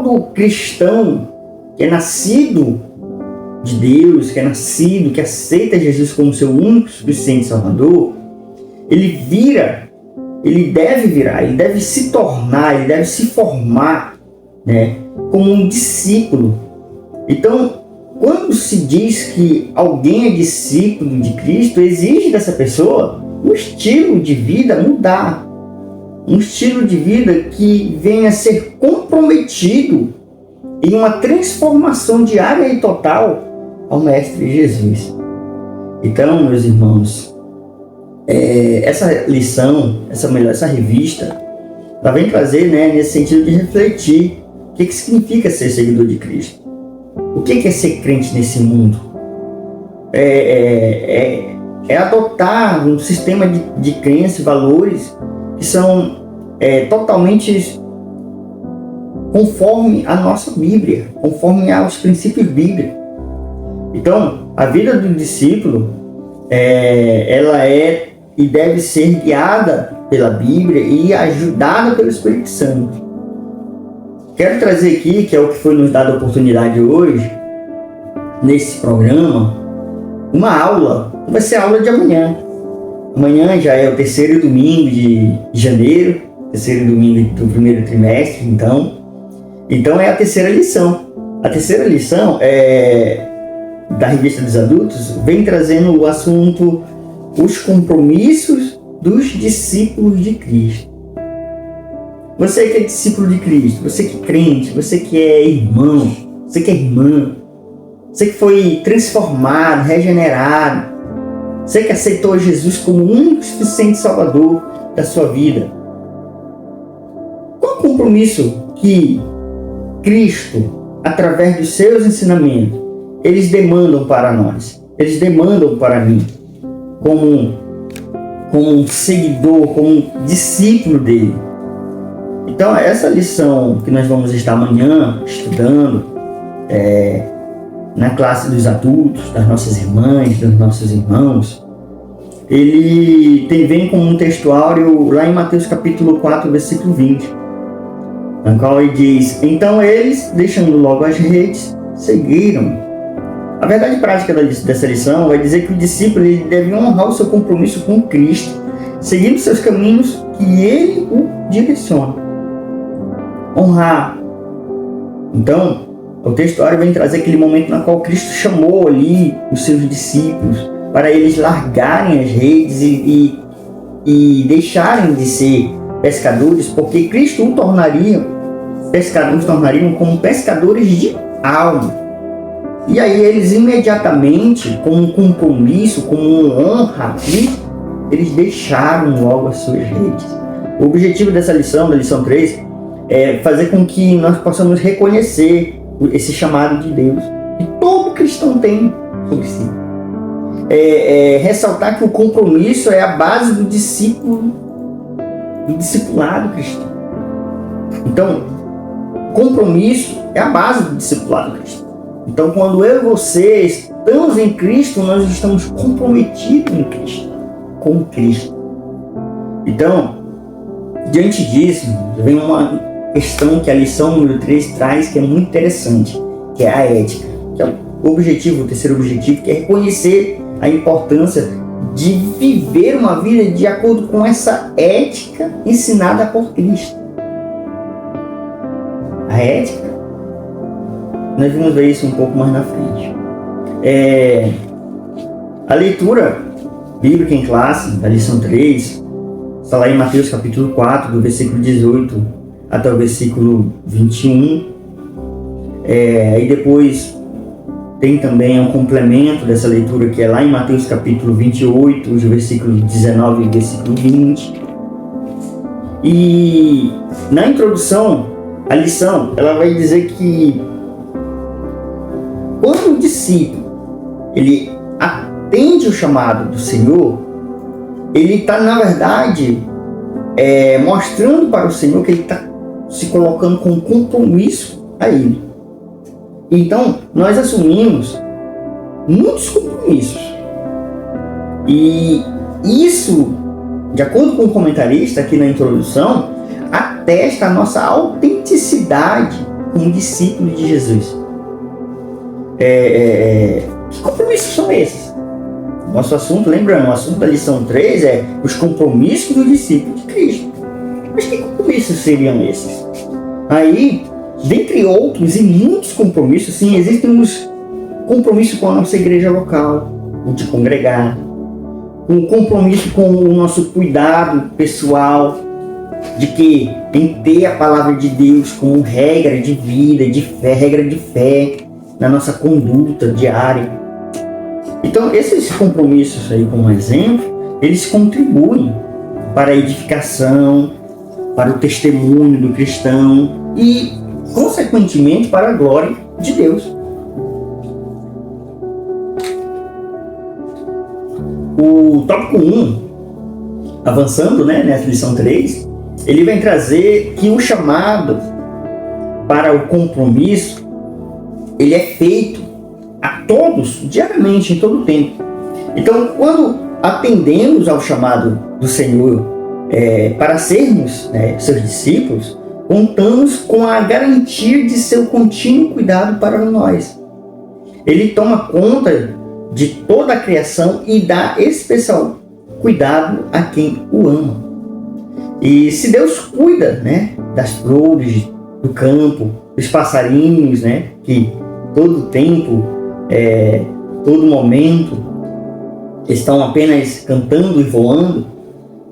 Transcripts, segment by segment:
todo cristão que é nascido de Deus, que aceita Jesus como seu único, suficiente Salvador, ele deve se tornar, ele deve se formar, né, como um discípulo. Então, quando se diz que alguém é discípulo de Cristo, exige dessa pessoa um estilo de vida mudar. Um estilo de vida que venha a ser comprometido em uma transformação diária e total ao Mestre Jesus. Então, meus irmãos, essa lição, essa revista, ela vem trazer, né, nesse sentido de refletir o que significa ser seguidor de Cristo. O que é ser crente nesse mundo? É adotar um sistema de crenças e valores que são totalmente conforme a nossa Bíblia, conforme aos princípios bíblicos. Então, a vida do discípulo, ela é e deve ser guiada pela Bíblia e ajudada pelo Espírito Santo. Quero trazer aqui, que é o que foi nos dado a oportunidade hoje, nesse programa, uma aula. Vai ser a aula de amanhã. Amanhã já é o terceiro domingo de janeiro, terceiro domingo do primeiro trimestre, então é a terceira lição. A terceira lição da Revista dos Adultos vem trazendo o assunto os compromissos dos discípulos de Cristo. Você que é discípulo de Cristo, você que é crente, você que é irmão, você que é irmã, você que foi transformado, regenerado, você que aceitou Jesus como o único suficiente Salvador da sua vida. Qual o compromisso que Cristo, através dos seus ensinamentos, eles demandam para nós? Eles demandam para mim, como um seguidor, como um discípulo dele. Então, essa lição que nós vamos estar amanhã estudando, na classe dos adultos, das nossas irmãs, dos nossos irmãos, ele vem com um textuário lá em Mateus capítulo 4, versículo 20, na qual ele diz: então eles, deixando logo as redes, seguiram. A verdade prática dessa lição vai dizer que o discípulo ele deve honrar o seu compromisso com Cristo, seguindo seus caminhos que ele o direciona. Honrar. Então, o textuário vem trazer aquele momento na qual Cristo chamou ali os seus discípulos para eles largarem as redes e deixarem de ser pescadores, porque Cristo os tornariam como pescadores de alma. E aí eles imediatamente, com um compromisso, com uma honra a Cristo, eles deixaram logo as suas redes. O objetivo dessa lição, da lição 3, é fazer com que nós possamos reconhecer esse chamado de Deus que todo cristão tem sobre si. Ressaltar que o compromisso é a base do discipulado cristão. Então, compromisso é a base do discipulado cristão. Então, quando eu e você estamos em Cristo, nós estamos comprometidos em Cristo, com Cristo. Então, diante disso, vem uma questão que a lição número 3 traz, que é muito interessante, que é a ética. Que é o terceiro objetivo, que é reconhecer a importância de viver uma vida de acordo com essa ética ensinada por Cristo. A ética, nós vamos ver isso um pouco mais na frente. A leitura bíblica em classe, da lição 3, está lá em Mateus capítulo 4, do versículo 18 até o versículo 21. E depois tem também um complemento dessa leitura, que é lá em Mateus capítulo 28, os versículos 19 e versículo 20. E na introdução, a lição, ela vai dizer que quando o discípulo ele atende o chamado do Senhor, ele está, na verdade, mostrando para o Senhor que ele está se colocando com compromisso a Ele. Então, nós assumimos muitos compromissos. E isso, de acordo com o comentarista aqui na introdução, atesta a nossa autenticidade como discípulo de Jesus. Que compromissos são esses? Nosso assunto, lembrando, o assunto da lição 3 é os compromissos do discípulo de Cristo. Mas que compromissos seriam esses? Aí, dentre outros e muitos compromissos, sim, existem os compromissos com a nossa igreja local, o de congregar, um compromisso com o nosso cuidado pessoal, em ter a palavra de Deus como regra de vida, de fé, regra de fé na nossa conduta diária. Então, esses compromissos aí, como exemplo, eles contribuem para a edificação, para o testemunho do cristão e, consequentemente, para a glória de Deus. O tópico 1, avançando, nessa lição 3, ele vem trazer que o chamado para o compromisso, ele é feito a todos, diariamente, em todo o tempo. Então, quando atendemos ao chamado do Senhor para sermos seus discípulos, contamos com a garantia de seu contínuo cuidado para nós. Ele toma conta de toda a criação e dá especial cuidado a quem o ama. E se Deus cuida das flores do campo, dos passarinhos, que todo tempo, todo momento estão apenas cantando e voando,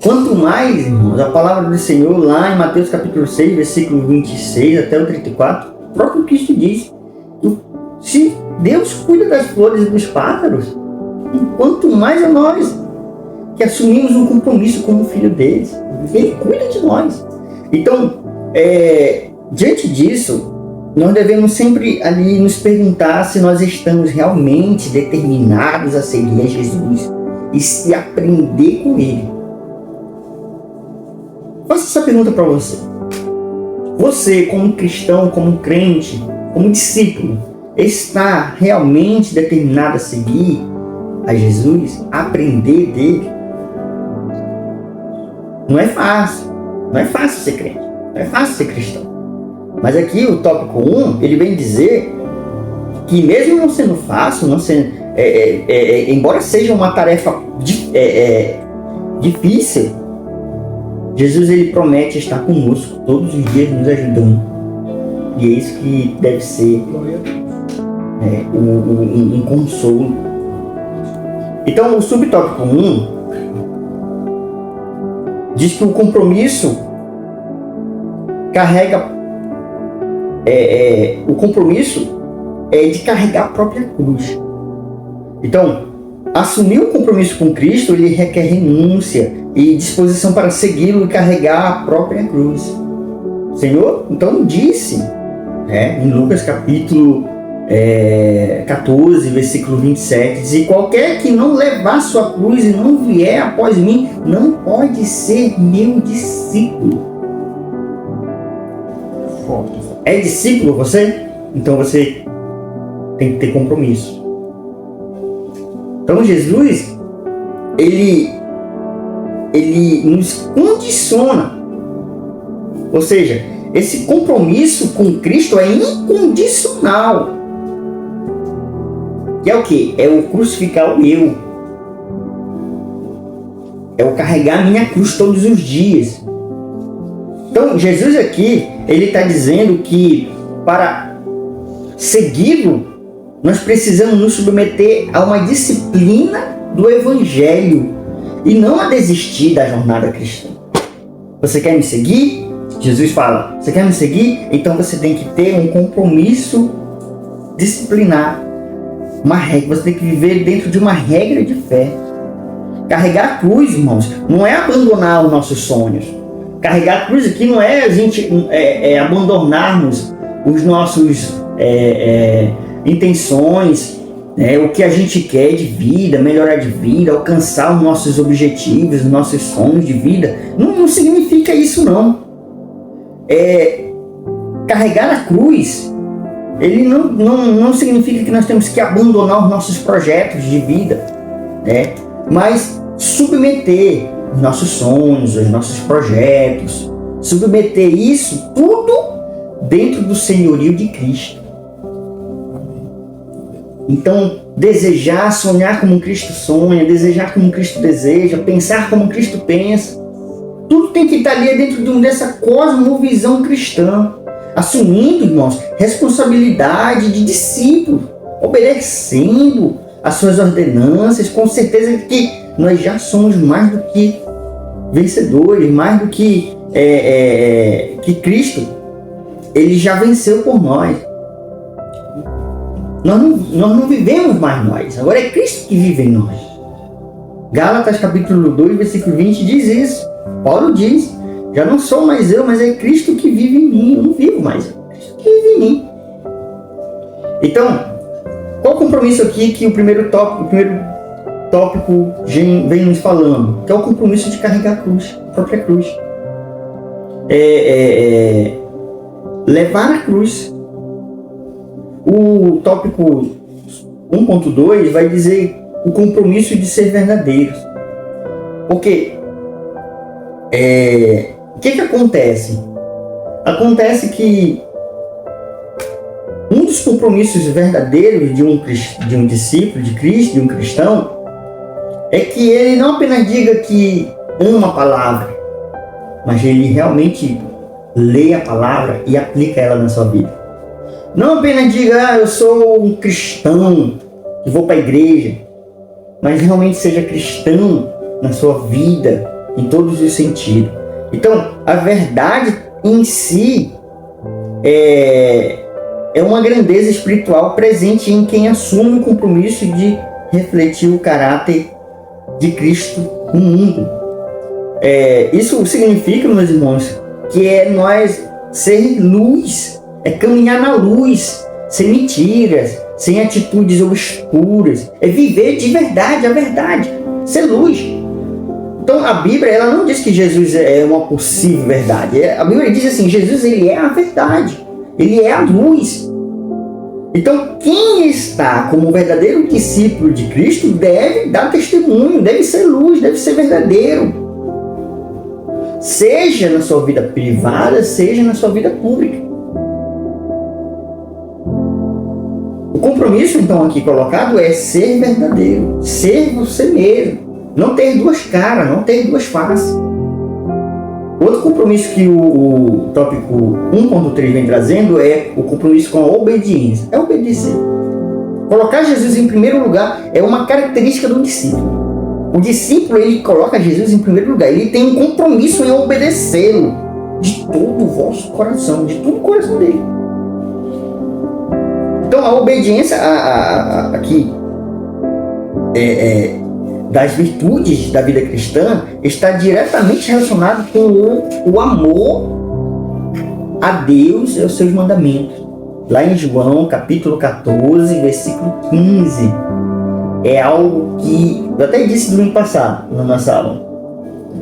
quanto mais, irmãos, a palavra do Senhor lá em Mateus capítulo 6, versículo 26 até o 34, o próprio Cristo diz: se Deus cuida das flores e dos pássaros, quanto mais a nós, que assumimos um compromisso como filho deles. Ele cuida de nós. Então, diante disso, nós devemos sempre ali nos perguntar se nós estamos realmente determinados a seguir a Jesus e se aprender com Ele. Faço essa pergunta para você. Você, como cristão, como crente, como discípulo, está realmente determinado a seguir a Jesus, a aprender dele? Não é fácil. Não é fácil ser crente. Não é fácil ser cristão. Mas aqui o tópico 1, ele vem dizer que mesmo não sendo fácil, embora seja uma tarefa difícil, Jesus ele promete estar conosco todos os dias nos ajudando. E é isso que deve ser um consolo. Então o subtópico 1 diz que o compromisso o compromisso é de carregar a própria cruz. Então, assumir o compromisso com Cristo, ele requer renúncia e disposição para segui-lo e carregar a própria cruz. O Senhor, então, disse, em Lucas capítulo 14, versículo 27, diz: e qualquer que não levar sua cruz e não vier após mim, não pode ser meu discípulo. É discípulo você? Então você tem que ter compromisso. Então Jesus, ele nos condiciona. Ou seja, esse compromisso com Cristo é incondicional. Que é o quê? É o crucificar o eu. É o carregar a minha cruz todos os dias. Então, Jesus aqui, ele está dizendo que para segui-lo, nós precisamos nos submeter a uma disciplina do Evangelho e não a desistir da jornada cristã. Você quer me seguir? Jesus fala, você quer me seguir? Então você tem que ter um compromisso disciplinar. Uma regra, você tem que viver dentro de uma regra de fé. Carregar a cruz, irmãos, não é abandonar os nossos sonhos. Carregar a cruz aqui não é a gente abandonarmos os nossos intenções, o que a gente quer de vida, melhorar de vida, alcançar os nossos objetivos, os nossos sonhos de vida. Não significa isso, não. Carregar a cruz, ele não significa que nós temos que abandonar os nossos projetos de vida, mas submeter os nossos sonhos, os nossos projetos, submeter isso tudo dentro do senhorio de Cristo. Então, desejar, sonhar como Cristo sonha, desejar como Cristo deseja, pensar como Cristo pensa, tudo tem que estar ali dentro dessa cosmovisão cristã, assumindo, irmãos, responsabilidade de discípulo, obedecendo as suas ordenanças, com certeza que nós já somos mais do que vencedores, mais do que Cristo, ele já venceu por nós. Nós não vivemos mais nós, agora é Cristo que vive em nós. Gálatas capítulo 2, versículo 20 diz isso. Paulo diz, já não sou mais eu, mas é Cristo que vive em mim. Eu não vivo mais, é Cristo que vive em mim. Então, qual o compromisso aqui que o primeiro tópico vem nos falando? Que é o compromisso de carregar a cruz, a própria cruz. Levar a cruz. O tópico 1.2 vai dizer o compromisso de ser verdadeiros. Porque o que acontece? Acontece que um dos compromissos verdadeiros de um discípulo de Cristo, de um cristão, é que ele não apenas diga que ama a palavra, mas ele realmente lê a palavra e aplica ela na sua vida. Não apenas diga, eu sou um cristão que vou para a igreja, mas realmente seja cristão na sua vida, em todos os sentidos. Então, a verdade em si é uma grandeza espiritual presente em quem assume o compromisso de refletir o caráter de Cristo no mundo. Isso significa, meus irmãos, que nós ser luz, caminhar na luz, sem mentiras, sem atitudes obscuras, viver de verdade a verdade, ser luz. Então a Bíblia ela não diz que Jesus é uma possível verdade. A Bíblia diz assim, Jesus ele é a verdade, ele é a luz. Então quem está como verdadeiro discípulo de Cristo deve dar testemunho, deve ser luz, deve ser verdadeiro. Seja na sua vida privada, seja na sua vida pública. O compromisso, então, aqui colocado é ser verdadeiro, ser você mesmo, não ter duas caras, não ter duas faces. Outro compromisso que o tópico 1.3 vem trazendo é o compromisso com a obediência, é obedecer. Colocar Jesus em primeiro lugar é uma característica do discípulo. O discípulo, ele coloca Jesus em primeiro lugar, ele tem um compromisso em obedecê-lo de todo o vosso coração, de todo o coração dele. Então a obediência aqui das virtudes da vida cristã está diretamente relacionada com o amor a Deus e aos seus mandamentos. Lá em João capítulo 14, versículo 15, é algo que eu até disse no domingo passado na nossa aula.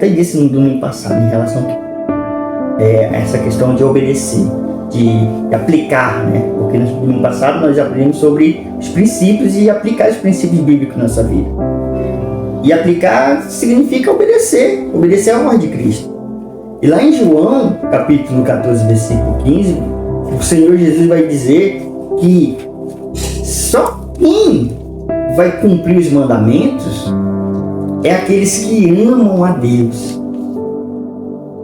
Em relação a essa questão de obedecer, de aplicar, né? Porque no domingo passado nós aprendemos sobre os princípios e aplicar os princípios bíblicos na nossa vida. E aplicar significa obedecer à ordem de Cristo. E lá em João, capítulo 14, versículo 15, o Senhor Jesus vai dizer que só quem vai cumprir os mandamentos é aqueles que amam a Deus.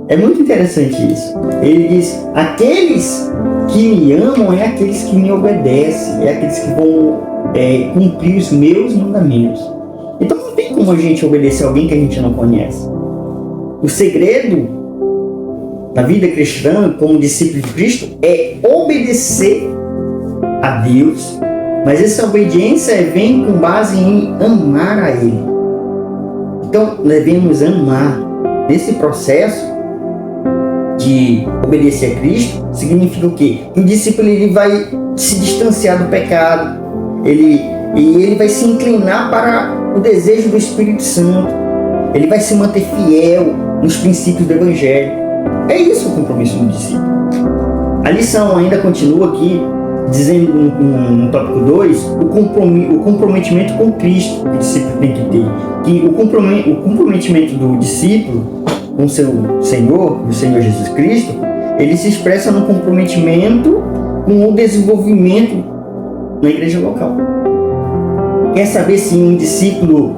É muito interessante isso. Ele diz, aqueles que me amam é aqueles que me obedecem, é aqueles que vão cumprir os meus mandamentos. Então não tem como a gente obedecer alguém que a gente não conhece. O segredo da vida cristã, como discípulo de Cristo, é obedecer a Deus, mas essa obediência vem com base em amar a Ele. Então devemos amar. Nesse processo de obedecer a Cristo, significa o quê? Que o discípulo ele vai se distanciar do pecado, ele vai se inclinar para o desejo do Espírito Santo, ele vai se manter fiel nos princípios do Evangelho. É isso o compromisso do discípulo. A lição ainda continua aqui, dizendo no tópico 2, o comprometimento com Cristo que o discípulo tem que ter. Que o comprometimento do discípulo com seu Senhor, o Senhor Jesus Cristo, ele se expressa no comprometimento com o desenvolvimento na igreja local. Quer saber se um discípulo,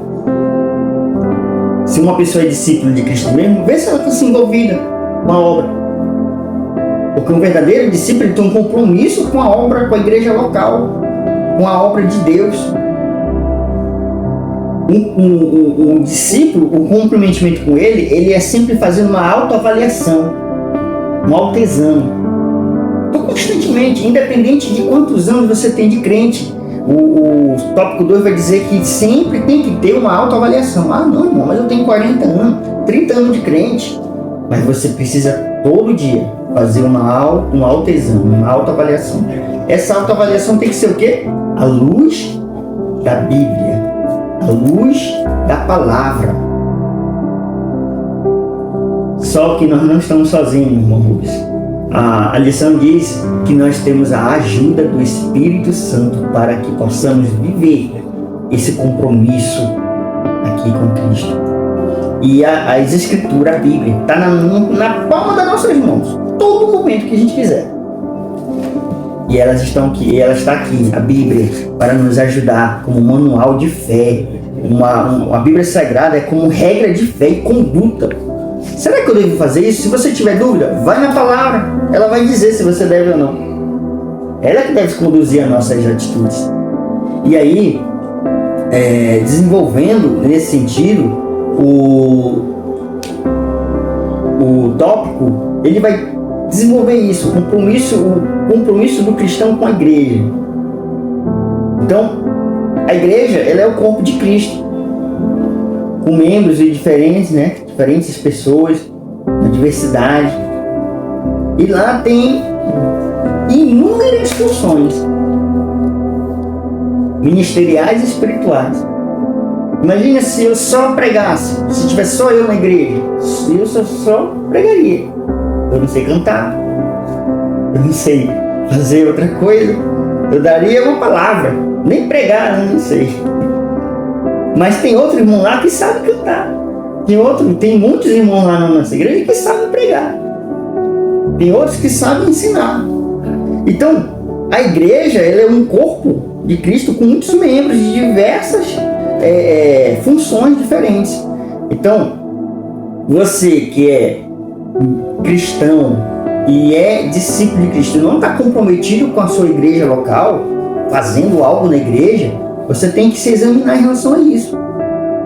se uma pessoa é discípulo de Cristo mesmo, vê se ela está se envolvida com a obra. Porque um verdadeiro discípulo ele tem um compromisso com a obra, com a igreja local, com a obra de Deus. Um discípulo, o comprometimento com ele é sempre fazendo uma autoavaliação, um autoexame. Então, constantemente, independente de quantos anos você tem de crente, o tópico 2 vai dizer que sempre tem que ter uma autoavaliação. Ah, não, irmão, mas eu tenho 40 anos, 30 anos de crente. Mas você precisa todo dia fazer um autoexame, uma autoavaliação. Essa autoavaliação tem que ser o quê? À luz da Bíblia, à luz da palavra. Só que nós não estamos sozinhos, irmão Rubens. A lição diz que nós temos a ajuda do Espírito Santo para que possamos viver esse compromisso aqui com Cristo. E as Escrituras, a Bíblia, está na palma das nossas mãos, todo momento que a gente quiser. E elas estão aqui, ela está aqui, a Bíblia, para nos ajudar como manual de fé. A Bíblia Sagrada é como regra de fé e conduta. Será que eu devo fazer isso? Se você tiver dúvida, vai na palavra. Ela vai dizer se você deve ou não. Ela que deve conduzir as nossas atitudes. E aí, desenvolvendo nesse sentido, o tópico, ele vai desenvolver isso, o compromisso do cristão com a igreja. Então, a igreja, ela é o corpo de Cristo, com membros diferentes, né? Diferentes pessoas, na diversidade. E lá tem inúmeras funções ministeriais e espirituais. Imagina se eu só pregasse, se tivesse só eu na igreja, eu só pregaria. Eu não sei cantar, eu não sei fazer outra coisa, eu daria uma palavra, nem pregar, eu não sei. Mas tem outro irmão lá que sabe cantar. Tem muitos irmãos lá na nossa igreja que sabem pregar. Tem outros que sabem ensinar. Então, a igreja, ela é um corpo de Cristo com muitos membros de diversas funções diferentes. Então, você que é cristão e é discípulo de Cristo, não está comprometido com a sua igreja local, fazendo algo na igreja, você tem que se examinar em relação a isso.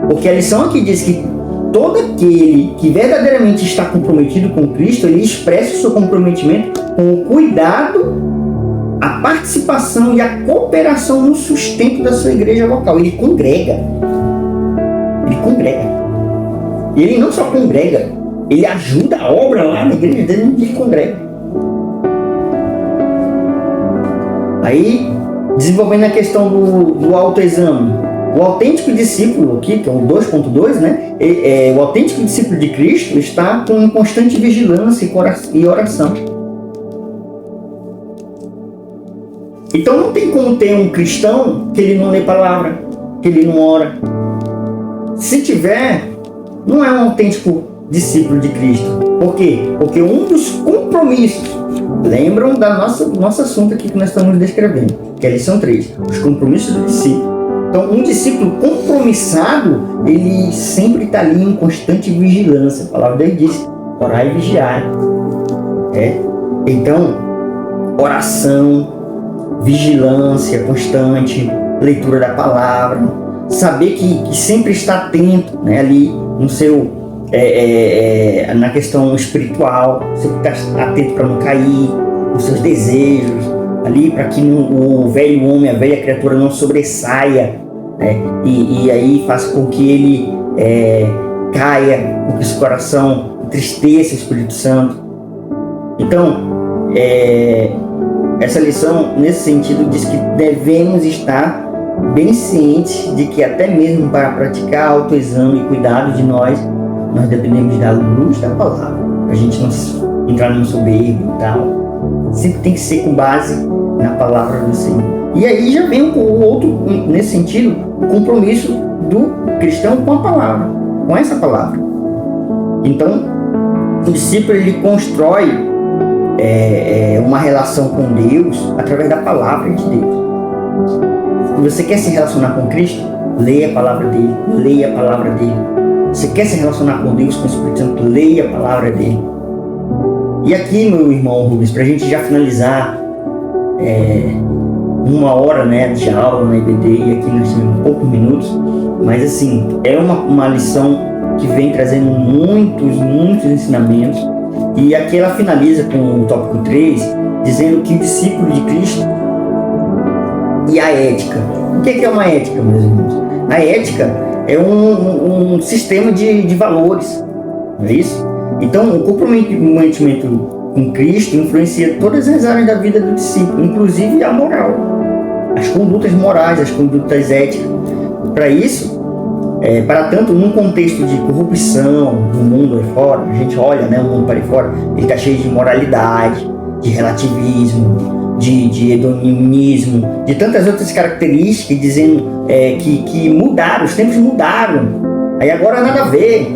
Porque a lição aqui diz que todo aquele que verdadeiramente está comprometido com Cristo, ele expressa o seu comprometimento com o cuidado, a participação e a cooperação no sustento da sua igreja local. Ele congrega. E ele não só congrega, ele ajuda a obra lá na igreja dele, ele congrega. Aí, desenvolvendo a questão do autoexame, o autêntico discípulo aqui, que é o 2.2, né? O autêntico discípulo de Cristo está com constante vigilância e oração. Então não tem como ter um cristão que ele não lê palavra, que ele não ora. Se tiver, não é um autêntico discípulo de Cristo. Por quê? Porque um dos compromissos, lembram da nosso assunto aqui que nós estamos descrevendo, que é a lição 3, os compromissos do discípulo. Então, um discípulo compromissado, ele sempre está ali em constante vigilância. A palavra dele diz, orar e vigiar. Então, oração, vigilância constante, leitura da palavra, saber que sempre está atento, né, ali no seu, na questão espiritual, sempre está atento para não cair, nos seus desejos, ali para que o velho homem, a velha criatura não sobressaia, né? E aí faz com que ele caia, com que esse coração entristeça o Espírito Santo. Então, essa lição, nesse sentido, diz que devemos estar bem cientes de que até mesmo para praticar autoexame e cuidado de nós dependemos da luz da palavra, para a gente não entrar num soberbo e tal. Sempre tem que ser com base na palavra do Senhor. E aí já vem o outro, nesse sentido, o compromisso do cristão com a palavra, com essa palavra. Então, o discípulo, ele constrói uma relação com Deus através da palavra de Deus. Se você quer se relacionar com Cristo, leia a palavra dele, leia a palavra dele. Se quer se relacionar com Deus, com o Espírito Santo, leia a palavra dele. E aqui, meu irmão Rubens, para a gente já finalizar 1 hora, né, de aula na IBD, e aqui nós temos poucos minutos, mas assim, é uma lição que vem trazendo muitos ensinamentos. E aqui ela finaliza com o tópico 3, dizendo que o discípulo de Cristo e a ética. O que é uma ética, meus irmãos? A ética é um sistema de valores, não é isso? Então, o comprometimento com Cristo influencia todas as áreas da vida do discípulo, inclusive a moral, as condutas morais, as condutas éticas. Para isso, para tanto num contexto de corrupção no mundo aí fora, a gente olha, né, o mundo para aí fora, ele está cheio de imoralidade, de relativismo, de hedonismo, de tantas outras características, dizendo que mudaram, os tempos mudaram, aí agora nada a ver.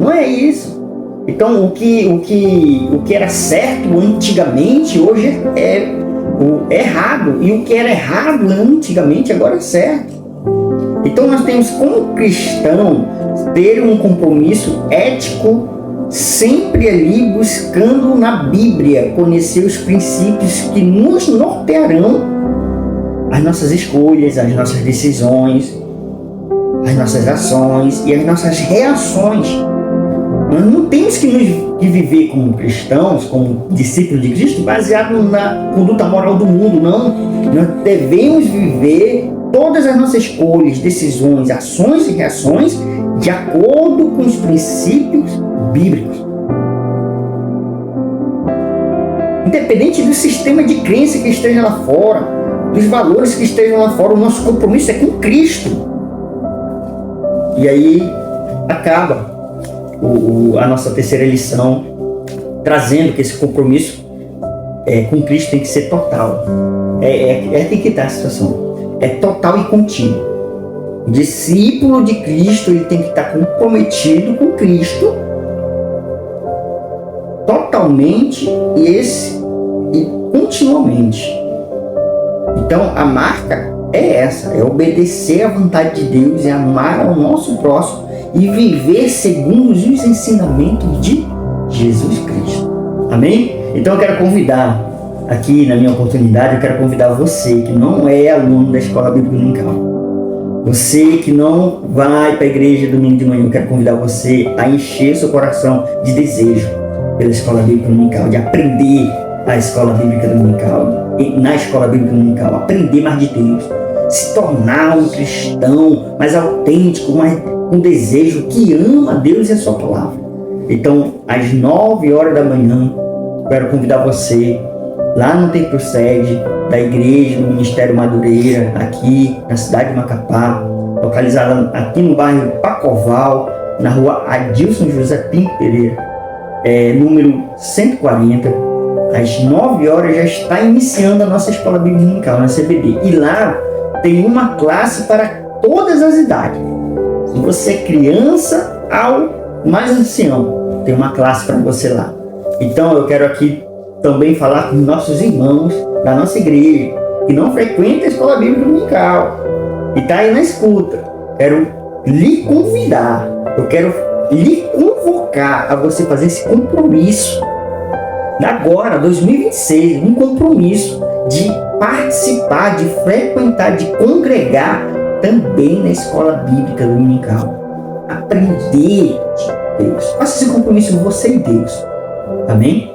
Não é isso. Então o que era certo antigamente hoje é errado, e o que era errado antigamente agora é certo. Então nós temos, como cristão, ter um compromisso ético, sempre ali buscando na Bíblia conhecer os princípios que nos nortearão as nossas escolhas, as nossas decisões, as nossas ações e as nossas reações. Nós não temos que viver como cristãos, como discípulos de Cristo, baseado na conduta moral do mundo, não. Nós devemos viver todas as nossas escolhas, decisões, ações e reações de acordo com os princípios bíblicos. Independente do sistema de crença que esteja lá fora, dos valores que estejam lá fora, o nosso compromisso é com Cristo. E aí acaba a nossa terceira lição, trazendo que esse compromisso com Cristo tem que ser total. Tem que estar a situação. É total e contínuo. O discípulo de Cristo, ele tem que estar comprometido com Cristo totalmente e continuamente. Então a marca é essa, é obedecer à vontade de Deus, é amar ao nosso próximo e viver segundo os ensinamentos de Jesus Cristo. Amém? Então eu quero convidar, aqui na minha oportunidade, eu quero convidar você que não é aluno da Escola Bíblica Dominical, você que não vai para a igreja domingo de manhã, eu quero convidar você a encher seu coração de desejo pela Escola Bíblica Dominical, de aprender a Escola Bíblica Dominical, na Escola Bíblica Dominical, aprender mais de Deus, se tornar um cristão mais autêntico, com desejo, que ama Deus e a sua palavra. Então, às 9 horas da manhã, eu quero convidar você lá no templo sede da igreja, no Ministério Madureira, aqui na cidade de Macapá, localizada aqui no bairro Pacoval, na rua Adilson José Pinto Pereira, número 140. Às 9 horas já está iniciando a nossa Escola Bíblica Dominical, na CBD. E lá tem uma classe para todas as idades. Se você é criança ao mais ancião, tem uma classe para você lá. Então eu quero aqui também falar com nossos irmãos da nossa igreja, que não frequentam a Escola Bíblica Dominical e está aí na escuta. Quero lhe convidar, eu quero lhe convocar a você fazer esse compromisso. Agora, 2026, um compromisso de participar, de frequentar, de congregar também na Escola Bíblica Dominical. Aprender de Deus. Faça esse compromisso com você e Deus. Amém?